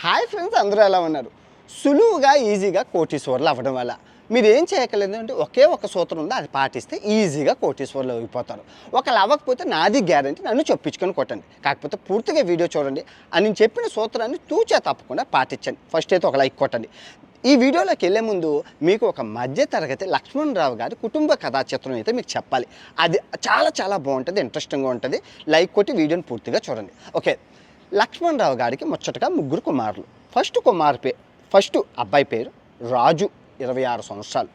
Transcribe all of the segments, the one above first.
Hi friends, అందరూ ఎలా ఉన్నారు? సులువుగా ఈజీగా కోటీశ్వర్లు అవ్వడం వల్ల మీరు ఏం చేయగలరు అంటే ఒకే ఒక సూత్రం ఉంది, అది పాటిస్తే ఈజీగా కోటీశ్వర్లు అయిపోతారు. ఒకళ్ళు అవ్వకపోతే నాది గ్యారంటీ, నన్ను చెప్పించుకొని కొట్టండి. కాకపోతే పూర్తిగా వీడియో చూడండి. అని నేను చెప్పిన సూత్రాన్ని తూచా తప్పకుండా పాటించండి. ఫస్ట్ అయితే ఒక లైక్ కొట్టండి. ఈ వీడియోలోకి వెళ్ళే ముందు మీకు ఒక మధ్యతరగతి లక్ష్మణరావు గారి కుటుంబ కథా చిత్రం అయితే మీకు చెప్పాలి. అది చాలా చాలా బాగుంటుంది, ఇంట్రెస్టింగ్గా ఉంటుంది. లైక్ కొట్టి వీడియోని పూర్తిగా చూడండి. ఓకే, లక్ష్మణరావు గారికి ముచ్చటగా ముగ్గురు కుమారులు. ఫస్ట్ అబ్బాయి పేరు రాజు, 26 సంవత్సరాలు.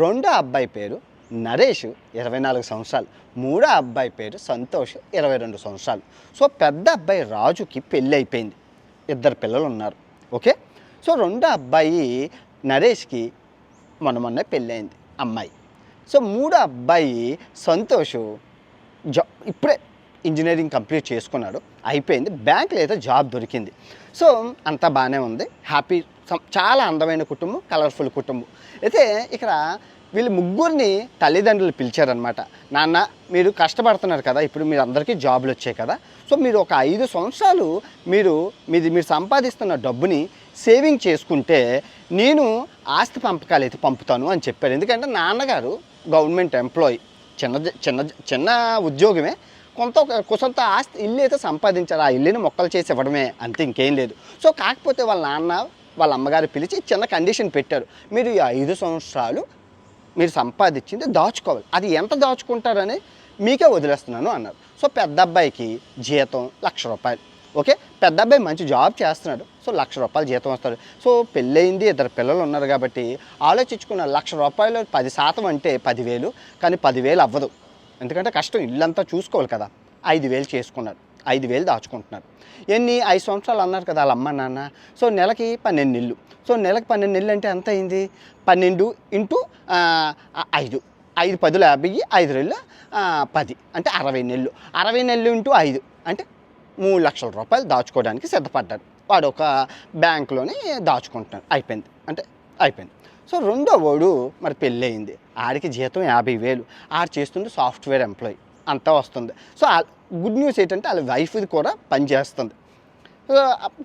రెండో అబ్బాయి పేరు నరేష్, 24 సంవత్సరాలు. మూడో అబ్బాయి పేరు సంతోష్, 22 సంవత్సరాలు. సో పెద్ద అబ్బాయి రాజుకి పెళ్ళి అయిపోయింది, 2 పిల్లలు ఉన్నారు. ఓకే, సో రెండో అబ్బాయి నరేష్కి మొన్నే పెళ్ళయింది అమ్మాయి. సో మూడో అబ్బాయి సంతోష్ ఇప్పుడే ఇంజనీరింగ్ కంప్లీట్ చేసుకున్నాడు, అయిపోయింది, బ్యాంకులో అయితే జాబ్ దొరికింది. సో అంతా బాగానే ఉంది, హ్యాపీ. చాలా అందమైన కుటుంబం, కలర్ఫుల్ కుటుంబం. అయితే ఇక్కడ వీళ్ళు ముగ్గురిని తల్లిదండ్రులు పిలిచారనమాట. నాన్న, మీరు కష్టపడుతున్నారు కదా, ఇప్పుడు మీరు అందరికీ జాబులు వచ్చాయి కదా, సో మీరు ఒక 5 సంవత్సరాలు మీరు సంపాదిస్తున్న డబ్బుని సేవింగ్ చేసుకుంటే నేను ఆస్తి పంపకాలు అయితే పంపుతాను అని చెప్పారు. ఎందుకంటే నాన్నగారు గవర్నమెంట్ ఎంప్లాయీ, చిన్న ఉద్యోగమే, కొంత ఆస్తి ఇల్లు అయితే సంపాదించారు. ఆ ఇల్లుని మొక్కలు చేసి ఇవ్వడమే, అంతే, ఇంకేం లేదు. సో కాకపోతే వాళ్ళ నాన్న వాళ్ళ అమ్మగారు పిలిచి చిన్న కండిషన్ పెట్టారు. మీరు ఈ 5 సంవత్సరాలు మీరు సంపాదించింది దాచుకోవాలి, అది ఎంత దాచుకుంటారని మీకే వదిలేస్తున్నాను అన్నారు. సో పెద్ద అబ్బాయికి జీతం ₹1,00,000. ఓకే, పెద్ద అబ్బాయి మంచి జాబ్ చేస్తున్నాడు, సో ₹1,00,000 జీతం వస్తాడు. సో పెళ్ళయింది, 2 పిల్లలు ఉన్నారు కాబట్టి ఆలోచించుకున్న ₹1,00,000 10% అంటే 10,000. కానీ 10,000 అవ్వదు, ఎందుకంటే కష్టం, ఇల్లంతా చూసుకోవాలి కదా. 5,000 చేసుకున్నారు, 5,000 దాచుకుంటున్నారు. 5 సంవత్సరాలు అన్నారు కదా వాళ్ళ అమ్మ నాన్న. సో నెలకి 12 నెలలు. సో నెలకి 12 నెలలు అంటే ఎంత అయింది? 12 ఇంటూ 5, 5 10 50, 5 2 10 అంటే 60 నెలలు. 60 నెలలు ఇంటూ 5 అంటే ₹3,00,000 దాచుకోవడానికి సిద్ధపడ్డాడు. వాడు ఒక బ్యాంకులోని దాచుకుంటున్నాడు, అయిపోయింది. సో రెండో వాడు మరి పెళ్ళి అయింది, ఆడికి జీతం 50,000. ఆడు చేస్తుంది సాఫ్ట్వేర్ ఎంప్లాయీ, అంతా వస్తుంది. సో గుడ్ న్యూస్ ఏంటంటే వాళ్ళ వైఫ్ది కూడా పనిచేస్తుంది.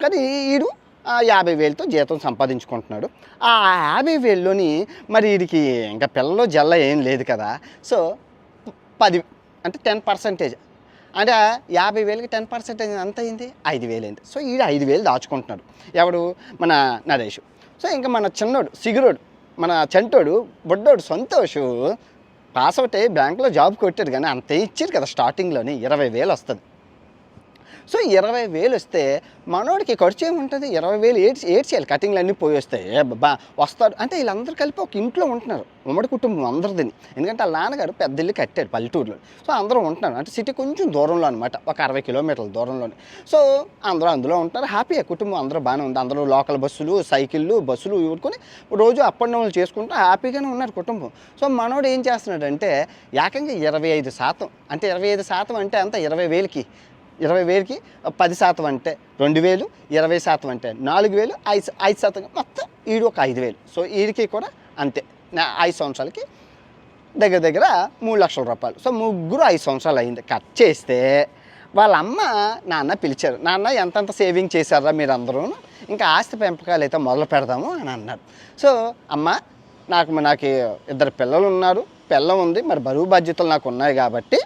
కానీ వీడు 50,000తో జీతం సంపాదించుకుంటున్నాడు. ఆ 50,000లోని మరి వీడికి ఇంకా పిల్లలు జల్ల ఏం లేదు కదా. సో 10 అంటే 10%, అంటే 50,000కి 10% ఎంత అయింది? 5,000 అయింది. సో వీడు 5,000 దాచుకుంటున్నాడు. ఎవడు? మన నరేష్. సో ఇంకా మన చిన్నోడు సిగురోడు, మన చంటోడు బొడ్డోడు సంతోష్ పాస్ అవుట్ అయ్యి బ్యాంకులో జాబ్ కొట్టాడు. కానీ అంతే ఇచ్చారు కదా, స్టార్టింగ్లోని 20,000 వస్తుంది. సో 20,000 వస్తే మనోడికి ఖర్చు ఏముంటుంది? 20,000 ఏడ్చేయాలి, కటింగ్లు అన్నీ పోయి వస్తాయి. వస్తారు అంటే వీళ్ళందరూ కలిపి ఒక ఇంట్లో ఉంటున్నారు, ఉమ్మడి కుటుంబం అందరిదని. ఎందుకంటే వాళ్ళ నాన్నగారు పెద్ద ఇల్లు కట్టాడు పల్లెటూరులో. సో అందరూ ఉంటున్నారు, అంటే సిటీ కొంచెం దూరంలో అనమాట, ఒక 60 కిలోమీటర్ల దూరంలోనే. సో అందరూ అందులో ఉంటున్నారు, హ్యాపీగా కుటుంబం అందరూ బాగానే ఉంది. అందరూ లోకల్ బస్సులు, సైకిళ్ళు, బస్సులు ఊరుకొని రోజు అప్ అండ్ డౌన్లు చేసుకుంటూ హ్యాపీగానే ఉన్నారు కుటుంబం. సో మనోడు ఏం చేస్తున్నాడంటే ఏకంగా 25%, అంటే 25% అంటే అంత 20,000కి 10% అంటే 2,000, 20% అంటే 4,000, 5% మొత్తం ఈడు ఒక 5,000. సో వీడికి కూడా అంతే, 5 సంవత్సరాలకి దగ్గర ₹3,00,000. సో ముగ్గురు 5 సంవత్సరాలు అయింది. కట్ చేస్తే వాళ్ళ అమ్మ నాన్న పిలిచారు. నాన్న ఎంతంత సేవింగ్ చేశారా మీరు అందరూ, ఇంకా ఆస్తి పెంపకాలు అయితే మొదలు పెడదాము అని అన్నారు. సో అమ్మ, నాకు 2 పిల్లలు ఉన్నారు, పిల్లం ఉంది, మరి బరువు బాధ్యతలు నాకు ఉన్నాయి కాబట్టి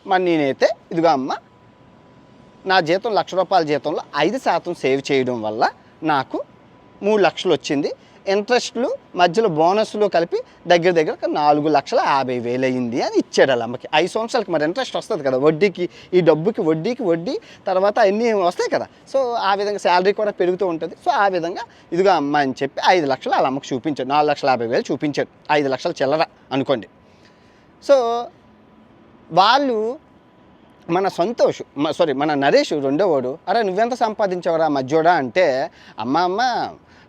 మరి నేనైతే ఇదిగో అమ్మ, నా జీతం ₹1,00,000 జీతంలో 5% సేవ్ చేయడం వల్ల నాకు 3,00,000 వచ్చింది. ఇంట్రెస్ట్లు మధ్యలో బోనస్లు కలిపి దగ్గర 4,50,000 అయింది అని ఇచ్చాడు వాళ్ళ అమ్మకి. 5 సంవత్సరాలకి మరి ఇంట్రెస్ట్ వస్తుంది కదా, వడ్డీకి, ఈ డబ్బుకి వడ్డీ, తర్వాత అన్నీ వస్తాయి కదా. సో ఆ విధంగా శాలరీ కూడా పెరుగుతూ ఉంటుంది. సో ఆ విధంగా ఇదిగో అమ్మ అని చెప్పి 5,00,000 వాళ్ళ అమ్మకి చూపించాడు. 4,50,000 చూపించాడు, 5,00,000 చిల్లర అనుకోండి. సో వాళ్ళు మన నరేష్ రెండోవాడు, అరే నువ్వెంత సంపాదించావురా మధ్యోడా అంటే, అమ్మ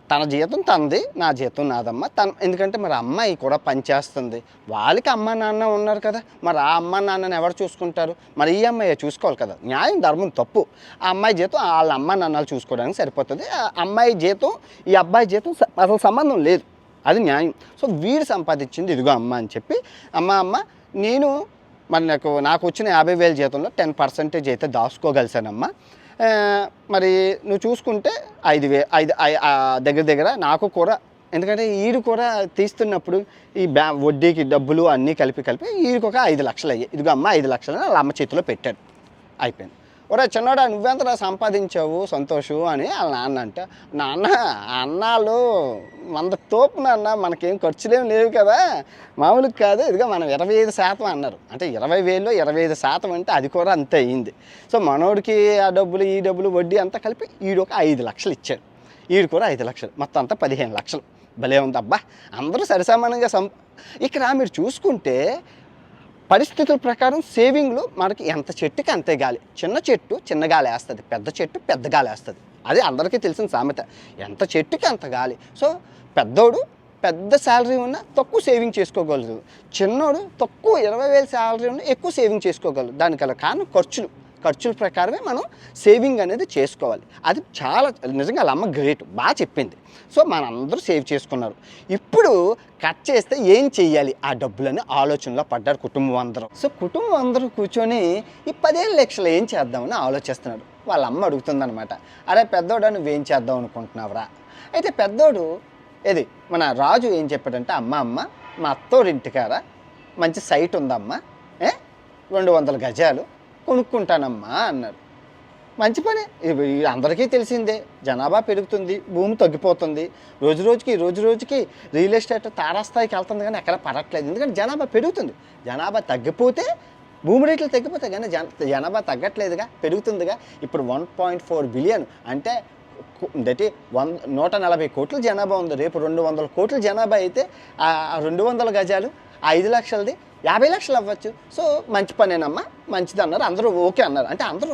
తన జీతం తనది, నా జీతం నాదమ్మ. ఎందుకంటే మరి అమ్మాయి కూడా పనిచేస్తుంది, వాళ్ళకి అమ్మ నాన్న ఉన్నారు కదా, మరి ఆ అమ్మ నాన్నని ఎవరు చూసుకుంటారు? మరి ఈ అమ్మాయి చూసుకోవాలి కదా. న్యాయం ధర్మం తప్పు. ఆ అమ్మాయి జీతం వాళ్ళ అమ్మ నాన్నలు చూసుకోవడానికి సరిపోతుంది. ఆ అమ్మాయి జీతం ఈ అబ్బాయి జీతం అసలు సంబంధం లేదు, అది న్యాయం. సో వీడు సంపాదించింది ఇదిగో అమ్మ అని చెప్పి, అమ్మ నేను మరి నాకు వచ్చిన 50,000 జీతంలో 10% అయితే దాచుకోగలిసానమ్మా. మరి నువ్వు చూసుకుంటే 5,000 దగ్గర దగ్గర నాకు కూడా, ఎందుకంటే ఈడు కూడా తీస్తున్నప్పుడు ఈ వడ్డీకి డబ్బులు అన్నీ కలిపి ఈడికి ఒక 5 లక్షలు అయ్యాయి. ఇదిగో అమ్మ 5 లక్షలు వాళ్ళ అమ్మ చేతిలో పెట్టాడు. అయిపోయింది. ఒరే చిన్నోడా నువ్వెంతరా సంపాదించావు సంతోషు అని వాళ్ళ నాన్న అంటే, నాన్న అన్నాళ్ళు 100 తోపు నాన్న, మనకేం ఖర్చులేం లేవు కదా, మామూలుగా కాదు, ఇదిగో మనం 25% అన్నారు. అంటే 20,000లో 25% అంటే అది కూడా అంతే అయ్యింది. సో మనోడికి ఆ డబ్బులు ఈ డబ్బులు వడ్డీ అంతా కలిపి ఈడు ఒక 5 లక్షలు ఇచ్చాడు. ఈడు కూడా 5 లక్షలు, మొత్తం అంతా 15 లక్షలు. భలే ఉంది అబ్బా, అందరూ సరిసమానంగా ఇక్కడ మీరు చూసుకుంటే పరిస్థితుల ప్రకారం సేవింగ్లో మనకి ఎంత చెట్టుకి అంతే గాలి. చిన్న చెట్టు చిన్న గాలి వేస్తుంది, పెద్ద చెట్టు పెద్ద గాలి వేస్తుంది. అది అందరికీ తెలిసిన సామెత. ఎంత చెట్టుకి అంత గాలి. సో పెద్దోడు పెద్ద శాలరీ ఉన్నా తక్కువ సేవింగ్ చేసుకోగలరు, చిన్నోడు తక్కువ 20,000 శాలరీ ఉన్నా ఎక్కువ సేవింగ్ చేసుకోగలరు. దానికలా కారణం ఖర్చుల ప్రకారమే మనం సేవింగ్ అనేది చేసుకోవాలి. అది చాలా నిజంగా వాళ్ళ అమ్మ గ్రేట్, బాగా చెప్పింది. సో మనందరూ సేవ్ చేసుకున్నారు. ఇప్పుడు కట్ చేస్తే ఏం చెయ్యాలి ఆ డబ్బులని ఆలోచనలో పడ్డారు కుటుంబం అందరూ. సో కుటుంబం అందరూ కూర్చొని ఈ 15 లక్షలు ఏం చేద్దామని ఆలోచిస్తున్నాడు. వాళ్ళ అమ్మ అడుగుతుందనమాట, అరే పెద్దోడా నువ్వేం చేద్దాం అనుకుంటున్నావురా? అయితే పెద్దోడు ఇది మన రాజు ఏం చెప్పాడంటే, అమ్మ మా అత్తోరింటికారా మంచి సైట్ ఉందమ్మా, 200 గజాలు కొనుక్కుంటానమ్మా అన్నాడు. మంచి పని, అందరికీ తెలిసిందే, జనాభా పెరుగుతుంది, భూమి తగ్గిపోతుంది, రోజు రోజుకి రియల్ ఎస్టేట్ తారాస్థాయికి వెళ్తుంది, కానీ ఎక్కడ పడట్లేదు. ఎందుకంటే జనాభా పెరుగుతుంది. జనాభా తగ్గిపోతే భూమి రేట్లు తగ్గిపోతాయి, కానీ జనాభా తగ్గట్లేదుగా, పెరుగుతుందిగా. ఇప్పుడు 1.4 బిలియన్ అంటే 140 కోట్ల జనాభా ఉంది. రేపు 200 కోట్ల జనాభా అయితే ఆ 200 గజాలు 5 లక్షలది 50 లక్షలు అవ్వచ్చు. సో మంచి పనేనమ్మా, మంచిది అన్నారు. అందరూ ఓకే అన్నారు. అంటే అందరూ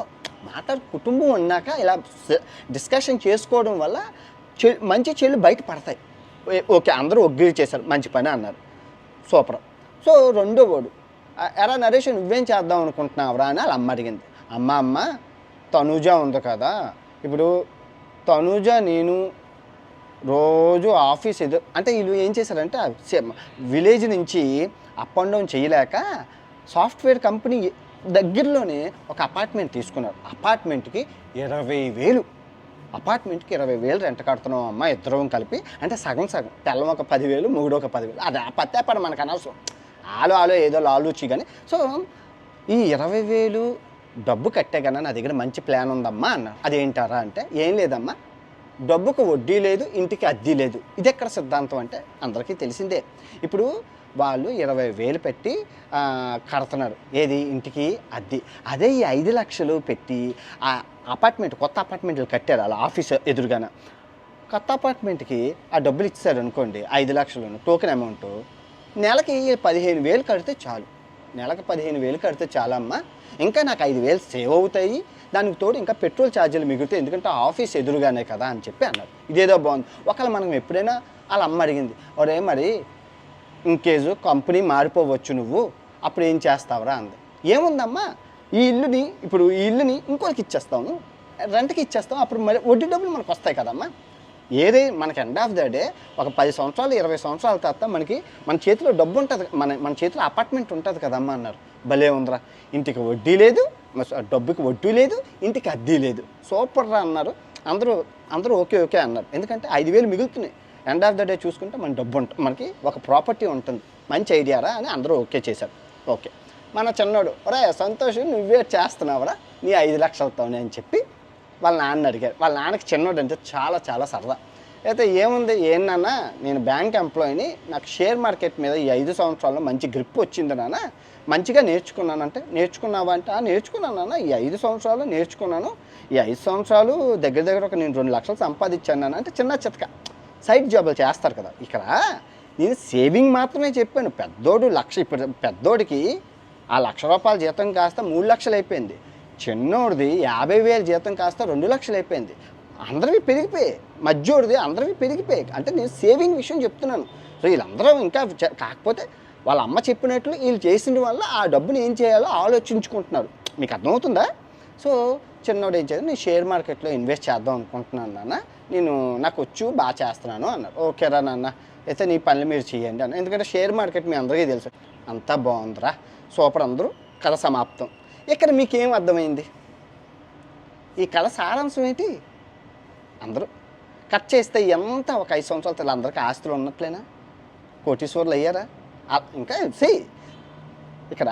కుటుంబం ఉన్నాక ఇలా డిస్కషన్ చేసుకోవడం వల్ల మంచి చెల్లు బయట పడతాయి. ఓకే అందరూ అగ్రీ చేశారు, మంచి పని అన్నారు, సూపర్. సో రెండో వాడు, ఎరా నరేష్ నువ్వేం చేద్దాం అనుకుంటున్నావురా అని వాళ్ళ అమ్మ అడిగింది. అమ్మ తనుజ ఉంది కదా, ఇప్పుడు తనుజ నేను రోజు ఆఫీస్ అంటే వీళ్ళు ఏం చేశారంటే విలేజ్ నుంచి అప్ అండ్ డౌన్ చేయలేక సాఫ్ట్వేర్ కంపెనీ దగ్గరలోనే ఒక అపార్ట్మెంట్ తీసుకున్నారు. అపార్ట్మెంట్కి 20,000, అపార్ట్మెంట్కి 20,000 రెంట్ కడుతున్నాం అమ్మ ఇద్దరం కలిపి. అంటే సగం తెల్లం ఒక 10,000, మొగుడు ఒక 10,000. అది పత్తేపడి మనకు అనవసరం, ఆలో ఏదో లాలూచి. కానీ సో ఈ 20,000 డబ్బు కట్టే కన్నా నా దగ్గర మంచి ప్లాన్ ఉందమ్మా అన్నారు. అదేంటారా అంటే, ఏం లేదమ్మా, డబ్బుకు వడ్డీ లేదు, ఇంటికి అద్దీ లేదు. ఇది ఎక్కడ సిద్ధాంతం అంటే అందరికీ తెలిసిందే. ఇప్పుడు వాళ్ళు 20,000 పెట్టి కడుతున్నారు, ఏది ఇంటికి అద్దె. అదే ఈ 5 లక్షలు పెట్టి ఆ అపార్ట్మెంట్, కొత్త అపార్ట్మెంట్లు కట్టారు అలా ఆఫీస్ ఎదురుగాన. కొత్త అపార్ట్మెంట్కి ఆ డబ్బులు ఇచ్చారు అనుకోండి, 5 లక్షలు టోకెన్ అమౌంట్, నెలకి 15,000 కడితే చాలు. నెలకు 15,000 కడితే చాలమ్మా, ఇంకా నాకు 5,000 సేవ్ అవుతాయి, దానికి తోడు ఇంకా పెట్రోల్ ఛార్జీలు మిగులుతాయి, ఎందుకంటే ఆఫీస్ ఎదురుగానే కదా అని చెప్పి అన్నారు. ఇదేదో బాగుంది. ఒకవేళ మనం ఎప్పుడైనా వాళ్ళ అమ్మ అడిగింది, ఒరే మరి ఇంకేజు కంపెనీ మారిపోవచ్చు, నువ్వు అప్పుడు ఏం చేస్తావురా అంది. ఏముందమ్మా, ఈ ఇల్లుని ఇంకోరికి ఇచ్చేస్తాము, రెంట్కి ఇచ్చేస్తాం, అప్పుడు మరి వడ్డీ డబ్బులు మనకు వస్తాయి కదమ్మా. ఏదే మనకి ఎండ్ ఆఫ్ ద డే ఒక 10 సంవత్సరాలు 20 సంవత్సరాల తర్వాత మన చేతిలో డబ్బు ఉంటుంది, మన చేతిలో అపార్ట్మెంట్ ఉంటుంది కదమ్మా అన్నారు. భలే ఉందిరా, ఇంటికి వడ్డీ లేదు, డబ్బుకి వడ్డీ లేదు, ఇంటికి అద్దీ లేదు, సూపర్ రా అన్నారు. అందరూ ఓకే అన్నారు. ఎందుకంటే 5,000 మిగులుతున్నాయి. ఎండ్ ఆఫ్ ద డే చూసుకుంటే మన డబ్బు ఉంటుంది, మనకి ఒక ప్రాపర్టీ ఉంటుంది, మంచి ఐడియారా అని అందరూ ఓకే చేశారు. ఓకే, మన చిన్నోడు, ఒరే సంతోష్ నువ్వే చేస్తున్నావురా నీ 5 లక్షలతోనే అని చెప్పి వాళ్ళ నాన్న అడిగారు. వాళ్ళ నాన్నకి చిన్నోడు అంటే చాలా సరదా. అయితే ఏముంది, ఏంటన్నా నేను బ్యాంక్ ఎంప్లాయీని, నాకు షేర్ మార్కెట్ మీద ఈ 5 సంవత్సరాల్లో మంచి గ్రిప్ వచ్చింది నాన్న, మంచిగా నేర్చుకున్నానంటే. నేర్చుకున్నావా అంటే, నేర్చుకున్నానన్నా, ఈ 5 సంవత్సరాలు నేర్చుకున్నాను, ఈ 5 సంవత్సరాలు దగ్గర ఒక నేను 2 లక్షలు సంపాదించాను అంటే చిన్న చితక సైడ్ జాబులు చేస్తారు కదా. ఇక్కడ నేను సేవింగ్ మాత్రమే చెప్పాను. పెద్దోడు ఇప్పుడు పెద్దోడికి ఆ ₹1,00,000 జీతం కాస్త 3 లక్షలు అయిపోయింది, చిన్నోడిది 50,000 జీతం కాస్త 2 లక్షలు అయిపోయింది. అందరివి పెరిగిపోయాయి, మధ్యోడిది అందరివి పెరిగిపోయాయి. అంటే నేను సేవింగ్ విషయం చెప్తున్నాను. సో వీళ్ళందరూ ఇంకా కాకపోతే వాళ్ళ అమ్మ చెప్పినట్లు వీళ్ళు చేసిన వల్ల ఆ డబ్బుని ఏం చేయాలో ఆలోచించుకుంటున్నారు. మీకు అర్థమవుతుందా? సో చిన్నోడు ఏం చేయాలి, నేను షేర్ మార్కెట్లో ఇన్వెస్ట్ చేద్దాం అనుకుంటున్నాను నాన్న, నాకు బాగా చేస్తున్నాను అన్నారు. ఓకేరా నాన్న, అయితే నీ పనులు మీరు చేయండి అన్న. ఎందుకంటే షేర్ మార్కెట్ మీ అందరికీ తెలుసు. అంతా బాగుందిరా, సూపర్, అందరూ కథ సమాప్తం. ఇక్కడ మీకేం అర్థమైంది? ఈ కథ సారాంశం ఏంటి? అందరూ కట్ చేస్తే ఎంత ఒక 5 సంవత్సరాల తర్వాత అందరికీ ఆస్తులు ఉన్నట్లేనా? కోటీశ్వర్లు అయ్యారా? ఇంకా ఇక్కడ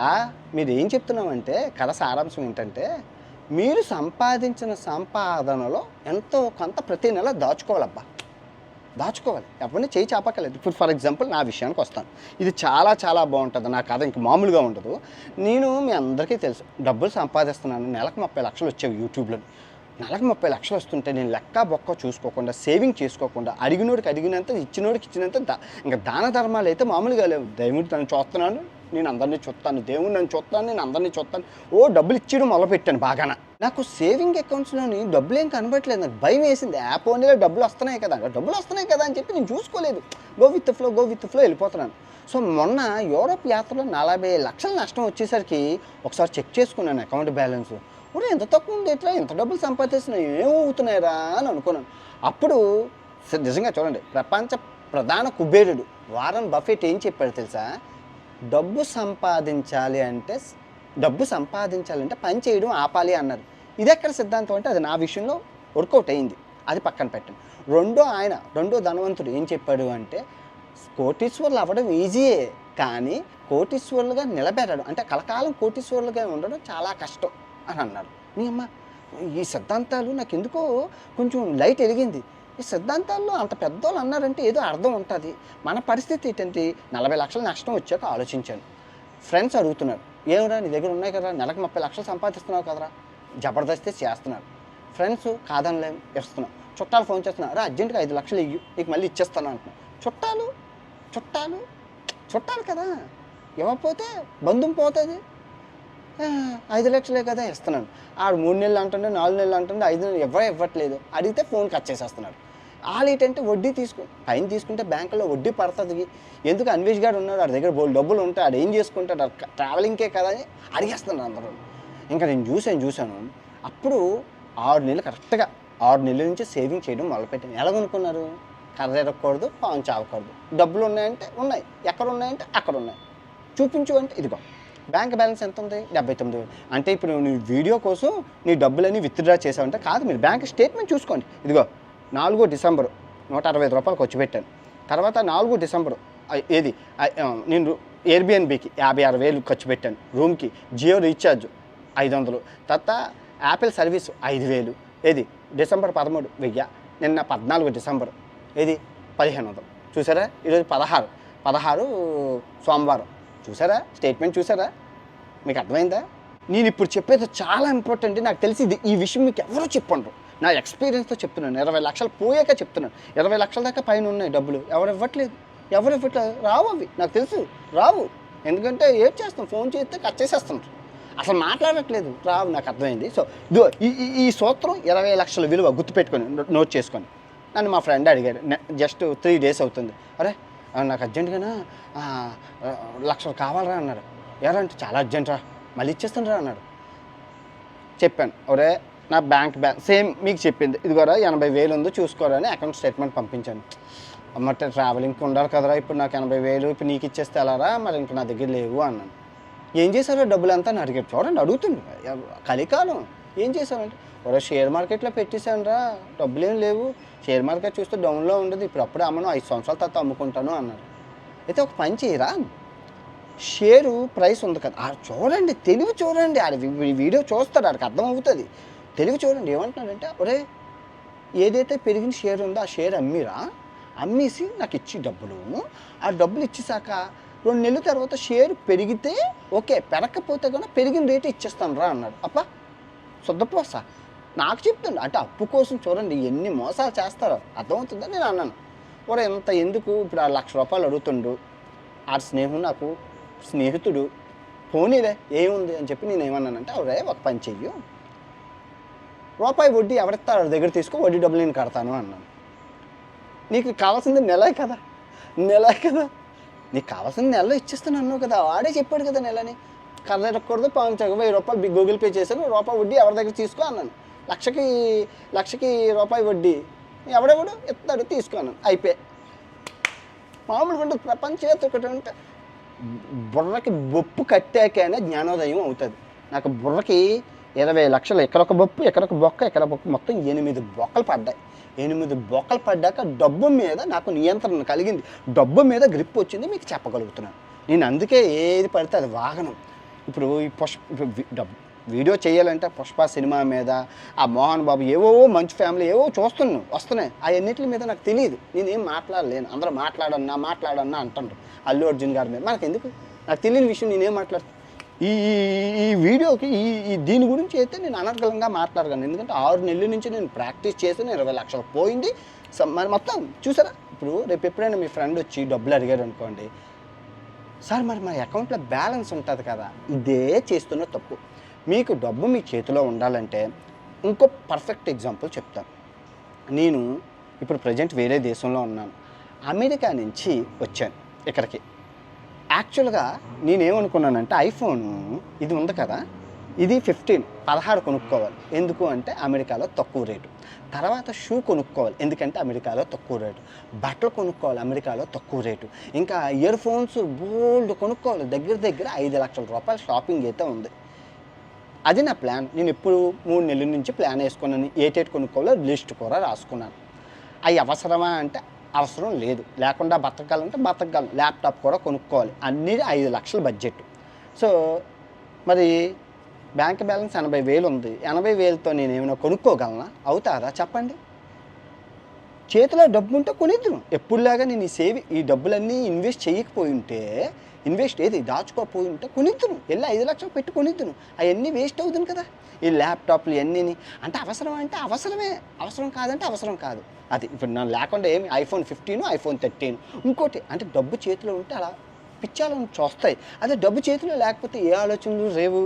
మీరు ఏం చెప్తున్నామంటే కథ సారాంశం ఏంటంటే మీరు సంపాదించిన సంపాదనలో ఎంతో కొంత ప్రతి నెల దాచుకోవాలబ్బా, దాచుకోవాలి. ఎవరిని చేయి చాపక్కలేదు. ఇప్పుడు ఫర్ ఎగ్జాంపుల్ నా విషయానికి వస్తాను. ఇది చాలా చాలా బాగుంటుంది. నా కథ ఇంక మామూలుగా ఉండదు. నేను మీ అందరికీ తెలుసు డబ్బులు సంపాదిస్తున్నాను. నెలకు 30 లక్షలు వచ్చేవి యూట్యూబ్లో. నెలకు 30 లక్షలు వస్తుంటే నేను లెక్క బొక్క చూసుకోకుండా, సేవింగ్ చేసుకోకుండా, అడిగినోడికి అడిగినంత, ఇచ్చినోడికి ఇచ్చినంత ఇంకా దాన ధర్మాలు అయితే మామూలుగా లేవు. దేవుడికి నన్ను చూస్తున్నాను, నేను అందరినీ చూస్తాను, దేవుడు నన్ను చూస్తాను, నేను అందరినీ చూస్తాను. డబ్బులు ఇచ్చేయడం మొదలుపెట్టాను బాగాన. నాకు సేవింగ్ అకౌంట్స్లోని డబ్బులు ఏం కనబడట్లేదు. నాకు భయం వేసింది. యాప్ ఓన్లీలో డబ్బులు వస్తున్నాయి కదా అని చెప్పి నేను చూసుకోలేదు. గో విత్ ఫ్లో వెళ్ళిపోతున్నాను. సో మొన్న యూరోప్ యాత్రలో 40 లక్షల నష్టం వచ్చేసరికి ఒకసారి చెక్ చేసుకున్నాను అకౌంట్ బ్యాలెన్స్. ఎంత తక్కువ ఉంది, ఎట్లా ఇంత డబ్బులు సంపాదిస్తున్నాయి, ఏమవుతున్నాయిరా అని అనుకున్నాను. అప్పుడు నిజంగా చూడండి, ప్రపంచ ప్రధాన కుబేరుడు వారన్ బఫెట్ ఏం చెప్పాడు తెలుసా? డబ్బు సంపాదించాలి అంటే పని చేయడం ఆపాలి అన్నారు. ఇది ఎక్కడ సిద్ధాంతం అంటే అది నా విషయంలో వర్కౌట్ అయింది. అది పక్కన పెట్టండి. రెండో ధనవంతుడు ఏం చెప్పాడు అంటే కోటీశ్వర్లు అవ్వడం ఈజీయే, కానీ కోటీశ్వర్లుగా నిలబెట్టడం అంటే కలకాలం కోటీశ్వర్లుగా ఉండడం చాలా కష్టం అని అన్నాడు. నీ అమ్మ ఈ సిద్ధాంతాలు నాకు ఎందుకో కొంచెం లైట్ ఎలిగింది. ఈ సిద్ధాంతాల్లో అంత పెద్దోళ్ళు అన్నారంటే ఏదో అర్థం ఉంటుంది. మన పరిస్థితి ఏంటంటే 40 లక్షల నష్టం వచ్చాక ఆలోచించాను. ఫ్రెండ్స్ అడుగుతున్నారు, ఏమరా నీ దగ్గర ఉన్నాయి కదా, నెలకు 30 లక్షలు సంపాదిస్తున్నావు కదరా, జబర్దస్తే చేస్తున్నారు. ఫ్రెండ్స్ కాదనిలేం ఇస్తున్నాం. చుట్టాలు ఫోన్ చేస్తున్నారు, అర్జెంటుగా 5 లక్షలు ఇయ్యి, నీకు మళ్ళీ ఇచ్చేస్తాను అంటున్నాను. చుట్టాలు కదా, ఇవ్వకపోతే బంధం పోతుంది. 5 లక్షలే కదా ఇస్తున్నాను. 3 నెలలు అంటుండే, 4 నెలలు అంటుండే, 5 నెలలు ఇవ్వట్లేదు. అడిగితే ఫోన్ కట్ చేసేస్తున్నాడు. వాళ్ళు ఏంటంటే వడ్డీ పైన తీసుకుంటే బ్యాంకులో వడ్డీ పడుతుంది. ఎందుకు అన్వేష్ గారు ఉన్నాడు, వాడి దగ్గర డబ్బులు ఉంటాయి, ఆడు ఏం చేసుకుంటాడు, ట్రావెలింగ్కే కదా అని అడిగేస్తున్నాడు అందరూ. ఇంకా నేను చూశాను. అప్పుడు 6 నెలల నుంచి సేవింగ్ చేయడం మొదలుపెట్టాను. ఎలాగనుకున్నారు? కర్ర ఎరగకూడదు, పాము చావకూడదు. డబ్బులు ఉన్నాయంటే ఉన్నాయి, ఎక్కడ ఉన్నాయంటే అక్కడ ఉన్నాయి, చూపించు అంటే ఇదిగో. బ్యాంక్ బ్యాలెన్స్ ఎంత ఉంది? 79,000. అంటే ఇప్పుడు నీ వీడియో కోసం నీ డబ్బులని విత్డ్రా చేసావంటే కాదు, మీరు బ్యాంక్ స్టేట్మెంట్ చూసుకోండి. ఇదిగో 4 డిసెంబర్ 160 రూపాయలు ఖర్చు పెట్టాను. తర్వాత 4 డిసెంబర్ నేను ఎయిర్బిఎన్బికి 56,000 ఖర్చు పెట్టాను. రూమ్కి జియో రీఛార్జ్ 500. తర్వాత యాపిల్ సర్వీస్ 5,000. డిసెంబర్ 13 1000. నిన్న 14 డిసెంబర్ 1,500. చూసారా? ఈరోజు 16 సోమవారం. చూసారా? స్టేట్మెంట్ చూసారా? మీకు అర్థమైందా? నేను ఇప్పుడు చెప్పేది చాలా ఇంపార్టెంట్. నాకు తెలిసి ఈ విషయం మీకు ఎవరో చెప్పండ్రు, నా ఎక్స్పీరియన్స్తో చెప్తున్నాను. 20 లక్షలు పోయాక చెప్తున్నాను. 20 లక్షల దాకా పైన ఉన్నాయి డబ్బులు. ఎవరు ఇవ్వట్లేదు. రావు అవి, నాకు తెలుసు రావు. ఎందుకంటే ఏం చేస్తాం, ఫోన్ చేస్తే కట్ చేసేస్తున్నారు, అసలు మాట్లాడట్లేదు, రావు. నాకు అర్థమైంది. సో ఈ సూత్రం 20 లక్షల విలువ గుర్తుపెట్టుకొని నోట్ చేసుకొని. నన్ను మా ఫ్రెండ్ అడిగాడు, జస్ట్ 3 డేస్ అవుతుంది. అరే నాకు అర్జెంటుగానా 1 లక్షలు కావాలరా అన్నాడు. ఎవరంటే చాలా అర్జెంట్ రా, మళ్ళీ ఇచ్చేస్తుండ్రా అన్నాడు. చెప్పాను, ఒరే నా బ్యాంక్ సేమ్ మీకు చెప్పింది, ఇదిగోరా 80,000 ఉందో చూసుకోరా అని అకౌంట్ స్టేట్మెంట్ పంపించాను. అమ్మటే ట్రావెలింగ్కి ఉండాలి కదరా, ఇప్పుడు నాకు 80,000 ఇప్పుడు నీకు ఇచ్చేస్తే ఎలారా, మరి ఇంక నా దగ్గర లేవు అన్నాను. ఏం చేశారో డబ్బులు అంతా అని అడిగాడు. చూడండి అడుగుతుంది, కలికాలం ఏం చేశారంటే ఒరే షేర్ మార్కెట్లో పెట్టేశాను రా, డబ్బులు ఏం లేవు, షేర్ మార్కెట్ చూస్తే డౌన్లో ఉండదు, ఇప్పుడు అప్పుడే అమ్మను 5 సంవత్సరాల తర్వాత అమ్ముకుంటాను అన్నాడు. అయితే ఒక పని చేయరా, షేరు ప్రైస్ ఉంది కదా, చూడండి తెలివి చూడండి, వీడియో చూస్తాడు, ఆడికి అర్థం అవుతుంది. తెలివి చూడండి ఏమంటున్నాడంటే, ఒరే ఏదైతే పెరిగిన షేర్ ఉందో ఆ షేర్ అమ్మేసి నాకు ఇచ్చి ఆ డబ్బులు ఇచ్చేసాక 2 నెలల తర్వాత షేర్ పెరిగితే ఓకే, పెరగకపోతే కన్నా పెరిగిన రేటు ఇచ్చేస్తాను రా అన్నాడు. అప్ప శుద్ధపోసా నాకు చెప్తుండే. అంటే అప్పు కోసం చూడండి ఎన్ని మోసాలు చేస్తారో, అర్థమవుతుందని నేను అన్నాను. ఒరే ఇంత ఎందుకు, ఇప్పుడు 1 లక్ష రూపాయలు అడుగుతుండు, ఆ నాకు స్నేహితుడు, పోనీలే ఏముంది అని చెప్పి నేను ఏమన్నానంటే, ఒరే ఒక పని చెయ్యు, రూపాయి వడ్డీ ఎవరిస్తారు వాడి దగ్గర తీసుకో, వడ్డీ డబ్బులు నేను కడతాను అన్నాను. నీకు కావాల్సింది నెలే కదా, నీకు కావాల్సింది నెలలో ఇచ్చేస్తాను అన్నావు కదా, వాడే చెప్పాడు కదా నెలని. కర్ర ఎరగకూడదు, పాము చావకూడదు, 1000 రూపాయలు గూగుల్ పే చేశాను, రూపాయి వడ్డీ ఎవరి దగ్గర తీసుకో అన్నాను. లక్షకి రూపాయి వడ్డీ ఎవడెవడు ఎత్తాడు, తీసుకోను, అయిపోయి. మామూలుగా ఉంటుంది ప్రపంచం ఒకటి ఉంటే బుర్రకి బొప్పు కట్టాకనే జ్ఞానోదయం అవుతుంది. నాకు బుర్రకి 20 లక్షలు ఎక్కడొక బొప్పు ఎక్కడొక బొక్క ఎక్కడ బొక్క మొత్తం 8 బొక్కలు పడ్డాయి. 8 బొక్కలు పడ్డాక డబ్బు మీద నాకు నియంత్రణ కలిగింది, డబ్బు మీద గ్రిప్ వచ్చింది, మీకు చెప్పగలుగుతున్నాను. నేను అందుకే ఏది పడితే అది వాగను. ఇప్పుడు ఈ వీడియో చేయాలంటే పుష్ప సినిమా మీద ఆ మోహన్ బాబు ఏవో మంచి ఫ్యామిలీ ఏవో వస్తున్నాయి, అవన్నిటి మీద నాకు తెలియదు, నేనేం మాట్లాడలేను. అందరూ మాట్లాడన్నా అంటుండ్రు అల్లు అర్జున్ గారి మీద, మనకు ఎందుకు, నాకు తెలియని విషయం నేనేం మాట్లాడుతాను. ఈ ఈ వీడియోకి దీని గురించి అయితే నేను అనర్గళంగా మాట్లాడగలను, ఎందుకంటే 6 నెలల నుంచి నేను ప్రాక్టీస్ చేసి 20 లక్షలు పోయింది. మరి మొత్తం చూసారా. ఇప్పుడు రేపు ఎప్పుడైనా మీ ఫ్రెండ్ వచ్చి డబ్బులు అడిగారు అనుకోండి, సార్ మరి మా అకౌంట్లో బ్యాలెన్స్ ఉంటుంది కదా, ఇదే చేస్తున్న తప్పు. మీకు డబ్బు మీ చేతిలో ఉండాలంటే ఇంకో పర్ఫెక్ట్ ఎగ్జాంపుల్ చెప్తాను. నేను ఇప్పుడు ప్రజెంట్ వేరే దేశంలో ఉన్నాను, అమెరికా నుంచి వచ్చాను ఇక్కడికి. యాక్చువల్గా నేనేమనుకున్నానంటే ఐఫోన్ ఇది ఉంది కదా, ఇది 16 కొనుక్కోవాలి. ఎందుకు అంటే అమెరికాలో తక్కువ రేటు. తర్వాత షూ కొనుక్కోవాలి, ఎందుకంటే అమెరికాలో తక్కువ రేటు. బట్టలు కొనుక్కోవాలి, అమెరికాలో తక్కువ రేటు. ఇంకా ఇయర్ ఫోన్స్ బోల్డ్ కొనుక్కోవాలి, దగ్గర 5 లక్షల రూపాయల షాపింగ్ అయితే ఉంది. అది నా ప్లాన్. నేను ఎప్పుడు 3 నెలల నుంచి ప్లాన్ వేసుకున్నాను, ఏటేటి కొనుక్కోవాలో లిస్ట్ కూడా రాసుకున్నాను. అవి అవసరమా అంటే అవసరం లేదు, లేకుండా బతకాలంటే బతకగలను. ల్యాప్టాప్ కూడా కొనుక్కోవాలి, అన్నీ 5 లక్షల బడ్జెట్. సో మరి బ్యాంక్ బ్యాలెన్స్ 80,000 ఉంది, 80,000తో నేను ఏమైనా కొనుక్కోగలనా? అవుతారా చెప్పండి? చేతిలో డబ్బు ఉంటే కొనిద్దును. ఎప్పుడులాగా నేను ఈ డబ్బులన్నీ ఇన్వెస్ట్ దాచుకోపోయి ఉంటే కొనిద్దును, వెళ్ళి 5 లక్షలు పెట్టి కొనిద్దును. అవన్నీ వేస్ట్ అవుతుంది కదా. ఈ ల్యాప్టాప్లు ఇవన్నీ అంటే అవసరం అంటే అవసరమే, అవసరం కాదంటే అవసరం కాదు. అది ఇప్పుడు నా లేకుండా ఏమి ఐఫోన్ 15 ఐఫోన్ 13 ఇంకోటి అంటే డబ్బు చేతిలో ఉంటే అలా పిచ్చాలను చూస్తాయి. అదే డబ్బు చేతిలో లేకపోతే ఏ ఆలోచనలు రేవు,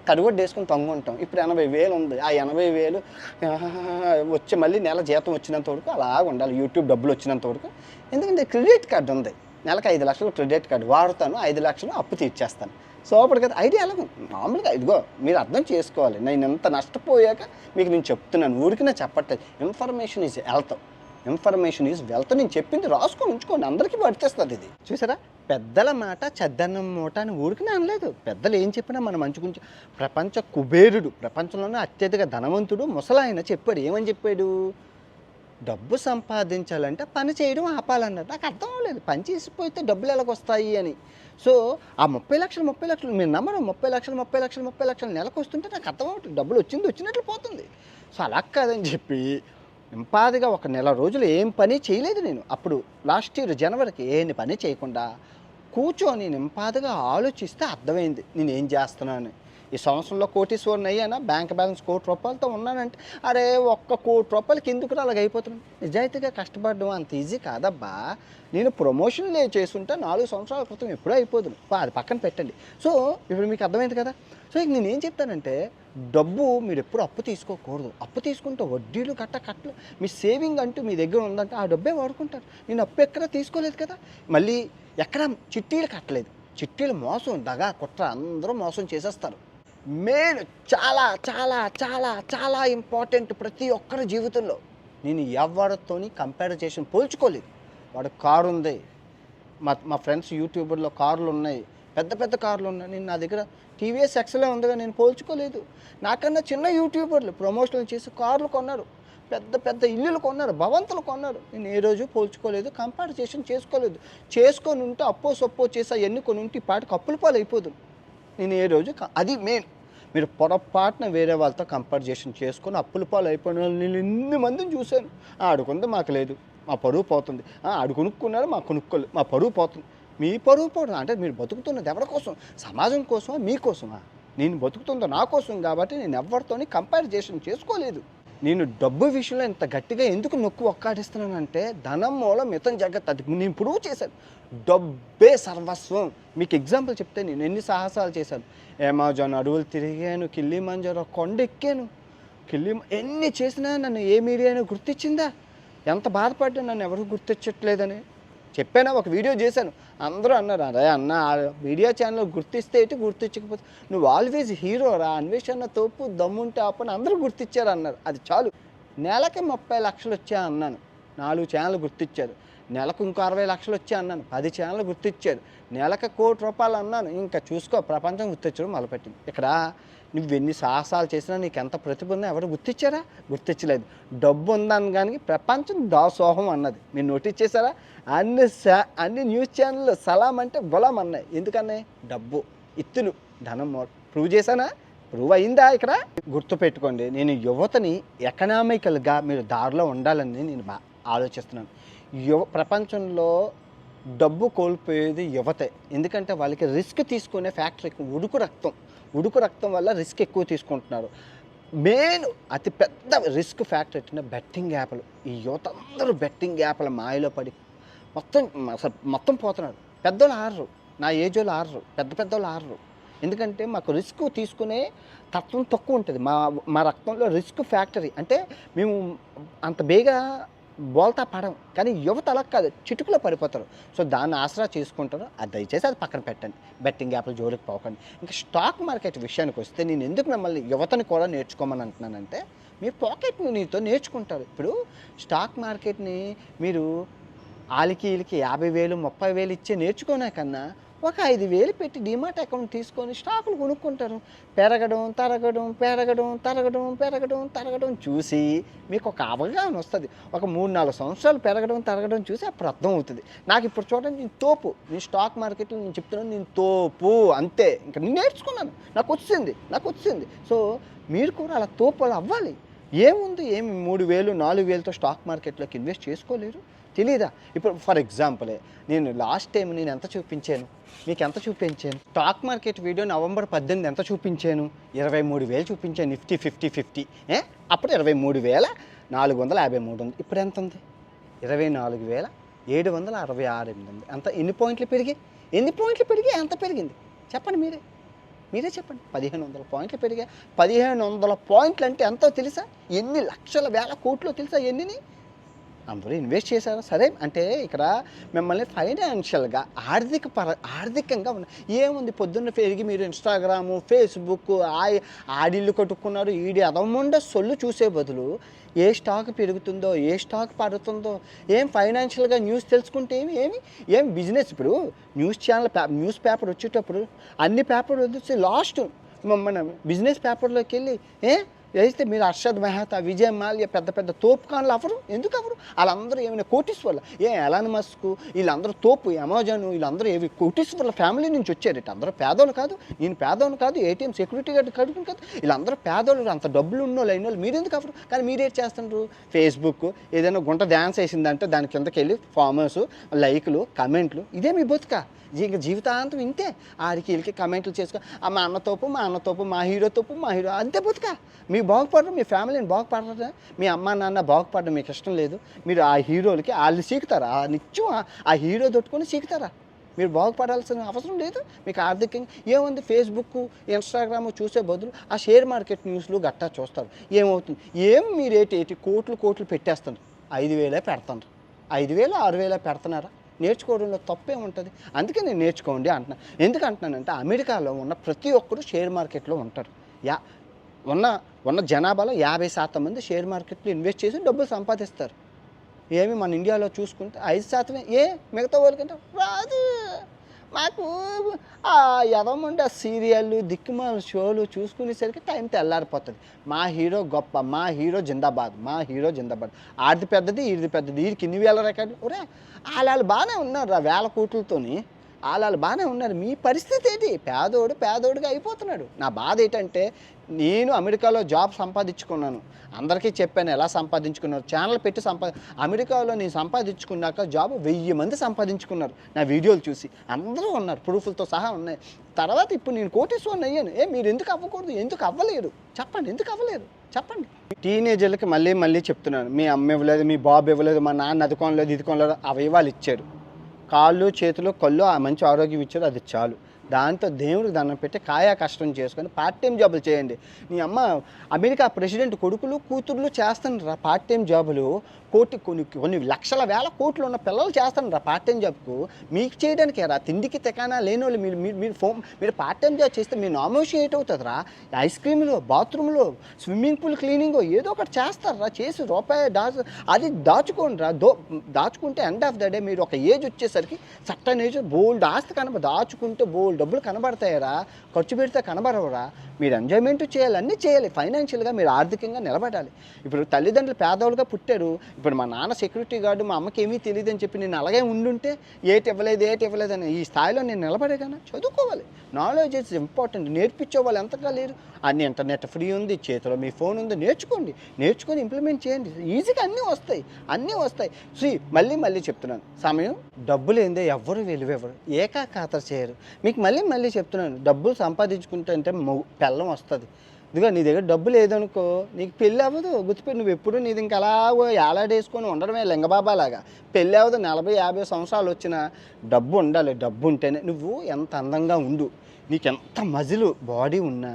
కడుగొడ్డు వేసుకొని తొంగుంటాం. ఇప్పుడు 80,000 ఉంది, ఆ 80,000 వచ్చి మళ్ళీ నెల జీతం వచ్చినంత వరకు అలా ఉండాలి, యూట్యూబ్ డబ్బులు వచ్చినంత వరకు. ఎందుకంటే క్రెడిట్ కార్డు ఉంది, నెలకు 5 లక్షలు క్రెడిట్ కార్డు వాడుతాను, 5 లక్షలు అప్పు తీర్చేస్తాను. సూపర్ కదా ఐడియా. అలాగే మామూలుగా ఇదిగో మీరు అర్థం చేసుకోవాలి, నేను ఎంత నష్టపోయాక మీకు నేను చెప్తున్నాను, ఊరికి నేను చెప్పట్లేదు. Information is wealth. నేను చెప్పింది రాసుకొని ఉంచుకోండి, అందరికీ పడితేస్తుంది ఇది. చూసారా, పెద్దల మాట చెద్దన్నం మూట అని ఊరికి అనలేదు. పెద్దలు ఏం చెప్పినా మన మంచి గురించి. ప్రపంచ కుబేరుడు, ప్రపంచంలోనే అత్యధిక ధనవంతుడు ముసలాయన చెప్పాడు. ఏమని చెప్పాడు? డబ్బు సంపాదించాలంటే పని చేయడం ఆపాలన్నాడు. నాకు అర్థం అవ్వలేదు, పని చేసిపోతే డబ్బులు ఎలాగొస్తాయి అని. సో ఆ 30 లక్షలు మీరు నమ్మరు, 30 లక్షలు నెలకు వస్తుంటే నాకు అర్థం అవుతుంది, డబ్బులు వచ్చినట్లు పోతుంది. సో అలా కాదని చెప్పి నింపాదిగా ఒక నెల రోజులు ఏం పని చేయలేదు నేను. అప్పుడు లాస్ట్ ఇయర్ జనవరికి ఏం పని చేయకుండా కూర్చొని నింపాదిగా ఆలోచిస్తే అర్థమైంది నేను ఏం చేస్తున్నాను. ఈ సంవత్సరంలో కోటీశ్వరుని అయ్యానా, బ్యాంక్ బ్యాలెన్స్ 1 కోటి రూపాయలతో ఉన్నానంటే అరే 1 కోటి రూపాయలకి ఎందుకు అలాగ అయిపోతున్నాను. నిజాయితీగా కష్టపడడం అంత ఈజీ కాదబ్బా. నేను ప్రమోషన్లే చేసుంటే 4 సంవత్సరాల క్రితం ఎప్పుడూ అయిపోదును, అది పక్కన పెట్టండి. సో ఇప్పుడు మీకు అర్థమైంది కదా. సో ఇక నేనేం చెప్తానంటే, డబ్బు మీరు ఎప్పుడు అప్పు తీసుకోకూడదు. అప్పు తీసుకుంటే వడ్డీలు కట్టలు. మీ సేవింగ్ అంటూ మీ దగ్గర ఉందంటే ఆ డబ్బే వాడుకుంటారు. నేను అప్పు ఎక్కడా తీసుకోలేదు కదా, మళ్ళీ ఎక్కడ చిట్టీలు కట్టలేదు. చిట్టీలు మోసం, దగా, కుట్ర, అందరూ మోసం చేసేస్తారు. మెయిన్ చాలా చాలా చాలా చాలా ఇంపార్టెంట్ ప్రతి ఒక్కరి జీవితంలో. నేను ఎవరితోని కంపారిజేషన్ పోల్చుకోలేదు. వాడు కారు ఉంది, మా ఫ్రెండ్స్ యూట్యూబర్లో కార్లు ఉన్నాయి, పెద్ద కార్లు ఉన్నాయి. నేను నా దగ్గర టీవీఎస్ ఎక్స్ఎల్ ఉందిగా, నేను పోల్చుకోలేదు. నాకన్నా చిన్న యూట్యూబర్లు ప్రమోషన్లు చేసి కార్లు కొన్నారు, పెద్ద ఇల్లులు కొన్నారు, భవంతులు కొన్నారు. నేను ఏ రోజు పోల్చుకోలేదు, కంపారిజేషన్ చేసుకోలేదు. చేసుకొని ఉంటే అప్పో సొప్పో చేసి అవన్నీ కొని ఉంటే ఈ పాటికి అప్పుల పాలు అయిపోదు. నేను ఏ రోజు అది మెయిన్. మీరు పొరపాటున వేరే వాళ్ళతో కంపారిజేషన్ చేసుకొని అప్పుల పాలు అయిపోయిన వాళ్ళు నేను ఎన్ని మందిని చూశాను. ఆడుకుంది మాకు లేదు, మా పరువు పోతుంది. ఆడు కొనుక్కున్నారు, మా కొనుక్కోలేదు, మా పరువు పోతుంది. మీ పరువు పోతుంది అంటే మీరు బతుకుతున్నది ఎవరి కోసం? సమాజం కోసమా, మీకోసమా? నేను బతుకుతుందో నా కోసం కాబట్టి నేను ఎవరితోని కంపారిజేషన్ చేసుకోలేదు. నేను డబ్బు విషయంలో ఇంత గట్టిగా ఎందుకు నొక్కు ఒక్కాడిస్తున్నానంటే, ధనం మూలం మితం జగత్, అది నేను ప్రూవ్ చేశాను. డబ్బే సర్వస్వం. మీకు ఎగ్జాంపుల్ చెప్తే, నేను ఎన్ని సాహసాలు చేశాను. అమెజాన్ అడవులు తిరిగాను, కిలిమంజారో కొండ ఎక్కాను, ఎన్ని చేసినా నన్ను ఏ మీడియాను గుర్తించిందా? ఎంత బాధపడ్డా నన్ను ఎవరు గుర్తించట్లేదని చెప్పానా, ఒక వీడియో చేశాను. అందరూ అన్నారు, అరే అన్న మీడియా ఛానల్ గుర్తిస్తే ఏంటి, గుర్తించకపోతే నువ్వు ఆల్వేజ్ హీరో రా, అన్వేషణ తోపు దమ్ముంటే ఆపని అందరూ గుర్తించారు అన్నారు. అది చాలు. నెలకి 30 లక్షలు వచ్చా అన్నాను, 4 ఛానల్ గుర్తించారు. నెలకు ఇంకో 60 లక్షలు వచ్చా అన్నాను, 10 ఛానల్ గుర్తించారు. నెలకు 1 కోటి రూపాయలు అన్నాను, ఇంకా చూసుకో ప్రపంచం గుర్తించడం మొదలుపెట్టింది. ఇక్కడ నువ్వెన్ని సాహసాలు చేసినా నీకు ఎంత ప్రతిభ ఉందో ఎవరు గుర్తించారా? గుర్తించలేదు. డబ్బు ఉందని కానీ ప్రపంచం దాసోహం అన్నది. మీరు నోటీస్ చేశారా? అన్ని న్యూస్ ఛానళ్ళు సలాం అంటే గులాం అన్నాయి. ఎందుకన్నాయి? డబ్బు, ఇత్తులు, ధనం. ప్రూవ్ చేశానా? ప్రూవ్ అయిందా ఇక్కడ? గుర్తుపెట్టుకోండి, నేను యువతని ఎకనామికల్గా మీరు దారిలో ఉండాలని నేను ఆలోచిస్తున్నాను. ప్రపంచంలో డబ్బు కోల్పోయేది యువతే. ఎందుకంటే వాళ్ళకి రిస్క్ తీసుకునే ఫ్యాక్టర్ ఎక్కువ. ఉడుకు రక్తం వల్ల రిస్క్ ఎక్కువ తీసుకుంటున్నారు. మెయిన్ అతి పెద్ద రిస్క్ ఫ్యాక్టర్ ఏంటంటే బెట్టింగ్ యాప్లు. ఈ యువత అందరూ బెట్టింగ్ యాప్ల మాయలో పడి మొత్తం పోతున్నారు. పెద్దోళ్ళు ఆడరు, నా ఏజ్ వాళ్ళు ఆడరు, పెద్దోళ్ళు ఆడరు. ఎందుకంటే మాకు రిస్క్ తీసుకునే తత్వం తక్కువ ఉంటుంది. మా రక్తంలో రిస్క్ ఫ్యాక్టరీ అంటే మేము అంత బేగా బోల్తా పడం. కానీ యువత అలా కాదు, చిటుకులో పడిపోతారు. సో దాన్ని ఆసరా చేసుకుంటారు. అది దయచేసి అది పక్కన పెట్టండి. బెట్టింగ్ యాప్లు జోలికి పోకండి. ఇంకా స్టాక్ మార్కెట్ విషయానికి వస్తే నేను ఎందుకు మిమ్మల్ని యువతని కూడా నేర్చుకోమని అంటున్నానంటే, మీ పాకెట్ మనీతో నేర్చుకుంటారు. ఇప్పుడు స్టాక్ మార్కెట్ని మీరు ఆలికి ఈలికి 50,000 30,000 ఇచ్చే నేర్చుకునే కన్నా ఒక 5,000 పెట్టి డిమాట్ అకౌంట్ తీసుకొని స్టాకులు కొనుక్కుంటారు. పెరగడం చూసి మీకు ఒక అవగాహన వస్తుంది. ఒక 3-4 సంవత్సరాలు తరగడం చూసి అప్పుడు అర్థం అవుతుంది. నాకు ఇప్పుడు చూడండి, నేను స్టాక్ మార్కెట్లో నేను చెప్తున్నాను, నేను తోపు అంతే. ఇంకా నేను నేర్చుకున్నాను, నాకు వచ్చింది. సో మీరు కూడా అలా తోపులు అవ్వాలి. ఏముంది, 3,000 4,000తో స్టాక్ మార్కెట్లోకి ఇన్వెస్ట్ చేసుకోలేరు? తెలీదా? ఇప్పుడు ఫర్ ఎగ్జాంపులే నేను లాస్ట్ టైం నేను ఎంత చూపించాను, మీకు ఎంత చూపించాను? స్టాక్ మార్కెట్ వీడియో November 18 ఎంత చూపించాను? 23,000 చూపించాను. నిఫ్టీ 50 అప్పుడు 23,453 ఉంది. ఇప్పుడు ఎంత ఉంది? 24,766 ఉంది. అంత ఎన్ని పాయింట్లు పెరిగి ఎంత పెరిగింది చెప్పండి? మీరే చెప్పండి. 1,500 పాయింట్లు పెరిగాయి. 1,500 పాయింట్లు అంటే ఎంతో తెలుసా? ఎన్ని లక్షల వేల కోట్లు తెలుసా? ఎన్నిని అందరూ ఇన్వెస్ట్ చేశారు. సరే, అంటే ఇక్కడ మిమ్మల్ని ఫైనాన్షియల్గా ఆర్థికంగా ఏముంది? పొద్దున్న పెరిగి మీరు ఇన్స్టాగ్రాము, ఫేస్బుక్ ఆడిల్లు కట్టుకున్నారు. అదమ్ముండ సొల్లు చూసే బదులు ఏ స్టాక్ పెరుగుతుందో, ఏ స్టాక్ పడుతుందో, ఏం ఫైనాన్షియల్గా న్యూస్ తెలుసుకుంటే ఏం బిజినెస్. ఇప్పుడు న్యూస్ పేపర్ వచ్చేటప్పుడు అన్ని పేపర్లు వచ్చి లాస్ట్ మన బిజినెస్ పేపర్లోకి వెళ్ళి వేస్తే మీరు అర్షద్ మెహతా, విజయ్ మాల్యా పెద్ద తోపుకాన్లు అవ్వరు. ఎందుకు అవ్వరు? వాళ్ళందరూ ఏమైనా కోటీశ్వర్ల? ఎలాన్ మస్క్ వీళ్ళందరూ తోపు, అమెజాన్ వీళ్ళందరూ కోటీశ్వర్ల ఫ్యామిలీ నుంచి వచ్చారట. అందరూ పేదోళ్ళు కాదు, నేను పేదోళ్ళు కాదు, ఏటీఎం సెక్యూరిటీ గార్డ్ కడుగుని కాదు, వీళ్ళందరూ పేదోళ్ళు. అంత డబ్బులు ఉన్నోళ్ళు అయిన వాళ్ళు మీరు ఎందుకు అవ్వరు? కానీ మీరేం చేస్తుంటారు? ఫేస్బుక్ ఏదైనా గుంట డ్యాన్స్ వేసిందంటే దాని కిందకి వెళ్ళి ఫాలోవర్స్, లైకులు, కమెంట్లు. ఇదే మీ బతుక? ఇంకా జీవితాంతం ఇంతే. ఆడికి వీళ్ళకి కమెంట్లు చేసుకో, మా అన్న తోపు, మా హీరో తోపు, అంతే బతుక. మీరు బాగుపడరు, మీ ఫ్యామిలీని బాగుపడరా? మీ అమ్మ నాన్న బాగుపడడం మీకు ఇష్టం లేదు. మీరు ఆ హీరోలకి వాళ్ళు సీకుతారా? నిత్యం ఆ హీరో దొట్టుకొని సీకుతారా? మీరు బాగుపడాల్సిన అవసరం లేదు. మీకు ఆర్థికంగా ఏముంది? ఫేస్బుక్, ఇన్స్టాగ్రామ్ చూసే బదులు ఆ షేర్ మార్కెట్ న్యూస్లు గట్టా చూస్తారు. ఏమవుతుంది? మీరు కోట్లు పెట్టేస్తారు. 5,000 పెడతారు. 5,000 6,000 పెడుతున్నారా? నేర్చుకోవడంలో తప్పే ఉంటుంది. అందుకే నేను నేర్చుకోండి అంటున్నాను. ఎందుకు అంటున్నానంటే, అమెరికాలో ఉన్న ప్రతి ఒక్కరు షేర్ మార్కెట్లో ఉంటారు. ఉన్న జనాభాలో 50% మంది షేర్ మార్కెట్లో ఇన్వెస్ట్ చేసి డబ్బులు సంపాదిస్తారు. మన ఇండియాలో చూసుకుంటే 5% మిగతా వాళ్ళకంటే రాదు. మాకు ఆ ఎదమంటే ఆ సీరియళ్ళు, దిక్కుమాల షోలు చూసుకునేసరికి టైం తెల్లారిపోతుంది. మా హీరో గొప్ప, మా హీరో జిందాబాద్. ఆడిది పెద్దది, ఈడిది పెద్దది, వీడికి ఇన్ని వేల రికార్డులు. వాళ్ళు బాగానే ఉన్నారు, వేల కోట్లతోని వాళ్ళు బాగానే ఉన్నారు. మీ పరిస్థితి ఏంటి? పేదోడుగా అయిపోతున్నాడు. నా బాధ ఏంటంటే, నేను అమెరికాలో జాబ్ సంపాదించుకున్నాను. అందరికీ చెప్పాను ఎలా సంపాదించుకున్నారు. ఛానల్ పెట్టి అమెరికాలో నేను సంపాదించుకున్నాక జాబ్ 1000 మంది సంపాదించుకున్నారు నా వీడియోలు చూసి. అందరూ ఉన్నారు, ప్రూఫ్లతో సహా ఉన్నాయి. తర్వాత ఇప్పుడు నేను కోటీశ్వరుని అయ్యాను. మీరు ఎందుకు అవ్వకూడదు? ఎందుకు అవ్వలేరు చెప్పండి? ఎందుకు అవ్వలేరు చెప్పండి? టీనేజర్లకి మళ్ళీ చెప్తున్నాను, మీ అమ్మ ఇవ్వలేదు, మీ బాబు ఇవ్వలేదు, మా నాన్న అది కొనలేదు, ఇది కొనలేదు. అవయవాలు ఇచ్చారు, కాళ్ళు చేతులు కళ్ళు మంచి ఆరోగ్యం ఇచ్చారు, అది చాలు. దాంతో దేవుడికి దండం పెట్టి కాయా కష్టం చేసుకొని పార్ట్ టైం జాబులు చేయండి. నీ అమ్మ అమెరికా ప్రెసిడెంట్ కొడుకులు కూతుర్లు చేస్తాను పార్ట్ టైం జాబులు. కొన్ని లక్షల వేల కోట్లు ఉన్న పిల్లలు చేస్తాను పార్ట్ టైం జాబ్కు. మీకు చేయడానికి తిండికి తెకానా లేని వాళ్ళు మీరు పార్ట్ టైం జాబ్ చేస్తే మీ నామోషన్ ఏటవుతుందిరా? ఐస్ క్రీమ్లో, బాత్రూంలో, స్విమ్మింగ్ పూల్ క్లీనింగ్ ఏదో ఒకటి చేస్తారా? చేసి రూపాయి అది దాచుకోండి రా. దాచుకుంటే ఎండ్ ఆఫ్ ద డే మీరు ఒక ఏజ్ వచ్చేసరికి సర్టన్ ఏజ్ బోల్డ్ ఆస్తి కనుక దాచుకుంటే బోల్డ్ డబ్బులు కనబడతాయరా, ఖర్చు పెడితే కనబడవరా. మీరు ఎంజాయ్మెంట్ చేయాలి, అన్నీ చేయాలి. ఫైనాన్షియల్గా మీరు ఆర్థికంగా నిలబడాలి. ఇప్పుడు తల్లిదండ్రులు పేదవాళ్ళుగా పుట్టారు. ఇప్పుడు మా నాన్న సెక్యూరిటీ గార్డు, మా అమ్మకి ఏమీ తెలియదు అని చెప్పి నేను అలాగే ఉండుంటే ఏటి ఇవ్వలేదు అని ఈ స్థాయిలో నేను నిలబడేగానే. చదువుకోవాలి. Knowledge is important. నేర్పించే వాళ్ళు ఎంతగా లేరు. అన్ని ఇంటర్నెట్ ఫ్రీ ఉంది, చేతిలో మీ ఫోన్ ఉంది. నేర్చుకొని ఇంప్లిమెంట్ చేయండి. ఈజీగా అన్నీ వస్తాయి. మళ్ళీ చెప్తున్నాను, సమయం డబ్బులు ఏందో ఎవ్వరు విలువెవరు, ఏకాఖాతర చేయరు. మీకు మళ్ళీ చెప్తున్నాను, డబ్బులు సంపాదించుకుంటే పెళ్ళం వస్తుంది. ఇదిగో నీ దగ్గర డబ్బు లేదనుకో, నీకు పెళ్ళి అవ్వదు. గుర్తుపెట్టి నువ్వు ఎప్పుడు నీది ఇంకా అలాగో ఏలాడేసుకొని ఉండడమే లింగబాబాలాగా. పెళ్ళి అవ్వదు. 40-50 సంవత్సరాలు వచ్చినా డబ్బు ఉండాలి. డబ్బు ఉంటేనే నువ్వు ఎంత అందంగా ఉండు, నీకెంత మజిలు బాడీ ఉన్నా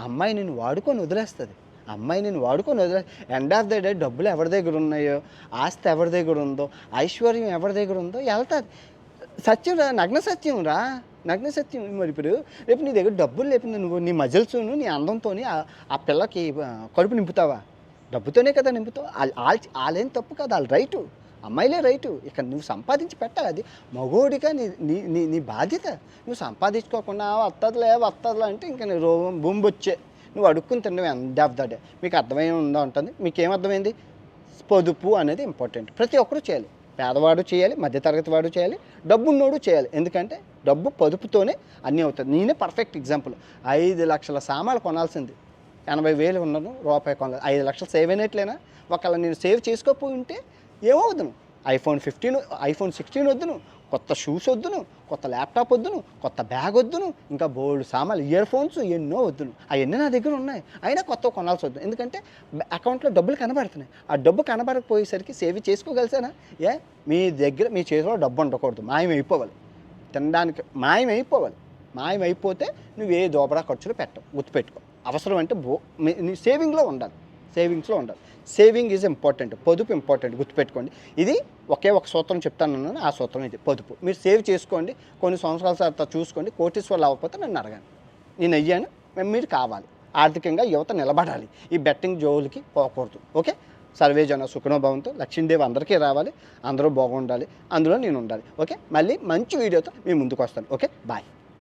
అమ్మాయి నిన్ను వాడుకొని వదిలేస్తుంది. ఎండ్ ఆఫ్ ద డే డబ్బులు ఎవరి దగ్గర ఉన్నాయో, ఆస్తి ఎవరి దగ్గర ఉందో, ఐశ్వర్యం ఎవరి దగ్గర ఉందో వెళ్తుంది. సత్యం రా, నగ్న సత్యం. మరి ఇప్పుడు రేపు నీ దగ్గర డబ్బులు లేకుండా నువ్వు నీ మజిల్స్ను నీ అందంతో ఆ పిల్లకి కడుపు నింపుతావా? డబ్బుతోనే కదా నింపుతావు. వాళ్ళేం తప్పు కదా, వాళ్ళు రైటు, అమ్మాయిలే రైటు. ఇక నువ్వు సంపాదించి పెట్టాలి. అది మగోడిగా నీ బాధ్యత. నువ్వు సంపాదించుకోకుండా వత్తదులే అంటే ఇంకా నీ భూమి వచ్చే నువ్వు అడుక్కుని తిన్నావు. ఎండ్ ఆఫ్ ద డే మీకు అర్థమై ఉందో ఉంటుంది. మీకేమర్థమైంది? పొదుపు అనేది ఇంపార్టెంట్. ప్రతి ఒక్కరూ చేయాలి. పేదవాడు చేయాలి, మధ్యతరగతి వాడు చేయాలి, డబ్బున్నోడు చేయాలి. ఎందుకంటే డబ్బు పొదుపుతోనే అన్నీ అవుతుంది. నేనే పర్ఫెక్ట్ ఎగ్జాంపుల్. 5 లక్షల సామాన్లు కొనాల్సింది 80,000 ఉన్నాను, రూపాయి కొనాలి. 5 లక్షలు సేవ్ అయినట్లేనా? ఒకవేళ నేను సేవ్ చేసుకోకపోయి ఉంటే ఏమవుదును? iPhone 15, iPhone 16 వద్దును, కొత్త షూస్ వద్దును, కొత్త ల్యాప్టాప్ వద్దును, కొత్త బ్యాగ్ వద్దును, ఇంకా బోల్డ్ సామాన్లు, ఇయర్ ఫోన్స్ ఎన్నో వద్దును. అవన్నీ నా దగ్గర ఉన్నాయి, అయినా కొత్త కొనాల్సి వద్దు. ఎందుకంటే అకౌంట్లో డబ్బులు కనబడుతున్నాయి. ఆ డబ్బు కనబడకపోయేసరికి సేవ్ చేసుకోగలిసానా? మీ దగ్గర మీ చేతిలో డబ్బు ఉండకూడదు, మాయమైపోవాలి. తినడానికి మాయమైపోతే నువ్వు ఏ దోబడా ఖర్చులు పెట్టవు. గుర్తుపెట్టుకో. అవసరం అంటే నీ సేవింగ్స్లో ఉండాలి. Saving is important. పొదుపు ఇంపార్టెంట్. గుర్తుపెట్టుకోండి. ఇది ఒకే ఒక సూత్రం చెప్తాను. ఆ సూత్రం ఇది, పొదుపు. మీరు సేవ్ చేసుకోండి. కొన్ని సంవత్సరాల తర్వాత చూసుకోండి. కోటీశ్వర్లు అవ్వకపోతే నన్ను అడగండి. నేను అయ్యాను, మీరు కావాలి. ఆర్థికంగా యువత నిలబడాలి. ఈ బెట్టింగ్ జోలికి పోకూడదు. ఓకే. సర్వే జన సుఖనో భవంతు. లక్ష్మీదేవి అందరికీ రావాలి, అందరూ బాగుండాలి, అందులో నేను ఉండాలి. ఓకే. మళ్ళీ మంచి వీడియోతో మీ ముందుకు వస్తాను. ఓకే. బాయ్.